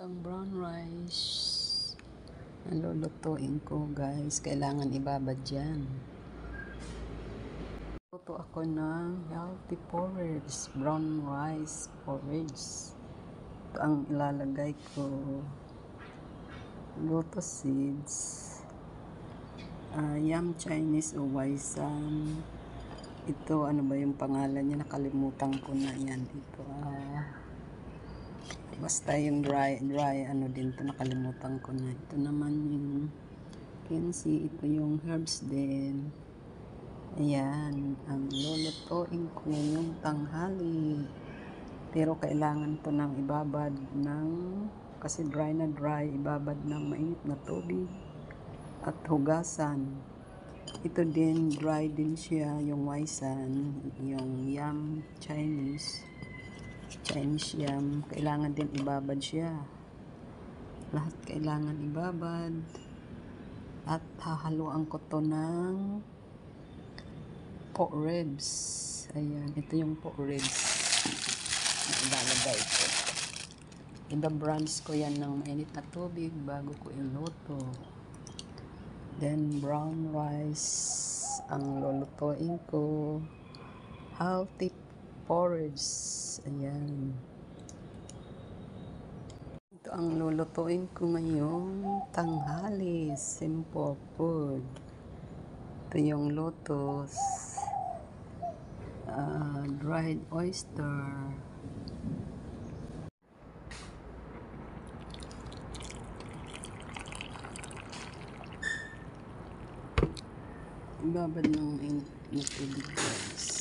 Ang brown rice na lulutuin ko, guys. Kailangan ibabad dyan. Luto ako ng healthy porridge. Brown rice porridge. Ito ang ilalagay ko. Lotus seeds. Yam Chinese o Waisan. Ito, ano ba yung pangalan niya? Nakalimutan ko na yan. Ito, basta yung dry, ano din to, nakalimutan ko na. Ito naman yung kinsi, ito yung herbs din. Ayan, ang lulutuin ko ngayong tanghali. Pero kailangan to ng ibabad ng, kasi dry na dry, ibabad ng mainit na tubig at hugasan. Ito din, dry din siya, yung Waisan, yung Yam Chinese yam, kailangan din ibabad siya. Lahat kailangan ibabad. At hahaluan ko to ng pork ribs. Ayan, ito yung pork ribs na ilalagay ko. Ibabranch ko yan ng mainit na tubig bago ko iluto. Then brown rice ang lulutuin ko. Healthy porridge. Ayan. Ito ang lulutuin ko ngayong tanghali. Simple food. Ito yung lotus. Dried oyster. Ibabad ng mainit na tubig, guys.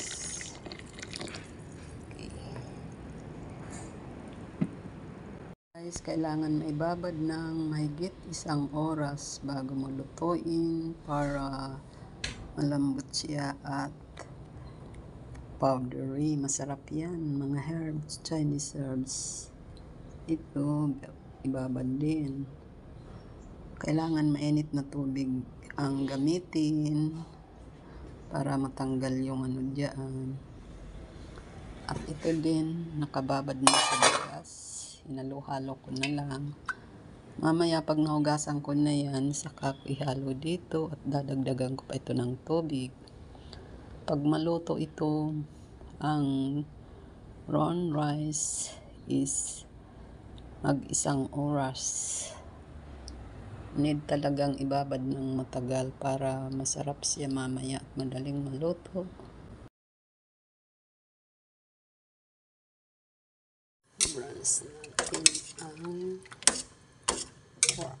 Guys, kailangan maibabad ng mahigit 1 oras bago malutuin para malambot siya at powdery. Masarap yan, mga herbs, Chinese herbs. Ito, ibabad din. Kailangan mainit na tubig ang gamitin para matanggal yung ano dyan. At ito din, nakababad na sa bigas. Hinalo-halo ko na lang. Mamaya pag nahugasan ko na yan, saka ko ihalo dito at dadagdagan ko pa ito ng tubig. Pag maluto ito, ang brown rice is mag-1 oras. Need talagang ibabad ng matagal para masarap siya mamaya at madaling maluto. Browns natin ang pork.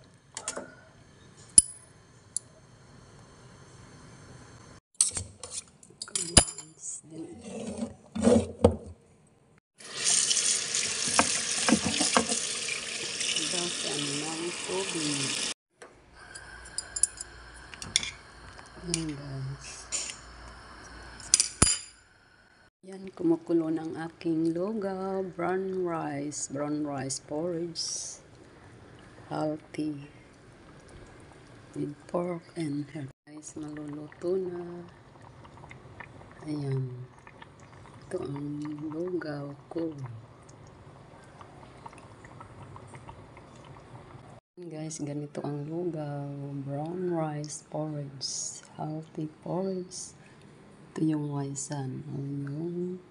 Browns din. Higasan ng tubig. Ayan, guys. Yan, kumukulo ng aking lugaw. Brown rice porridge. Healthy. With pork and herb. Guys, maluluto na. Ayan. Ito ang lugaw ko. Guys, ganito ang lugaw. Brown rice porridge. Healthy porridge. Ito yung Waisan. O yung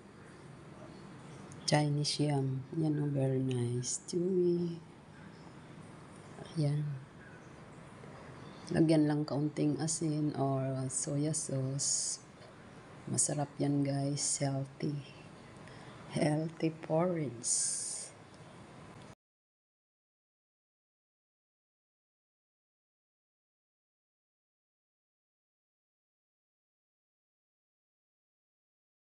Chinese yam. Yan o, very nice. Chewy. Ayan. Lagyan lang kaunting asin or soya sauce. Masarap yan, guys. Healthy. Healthy porridge.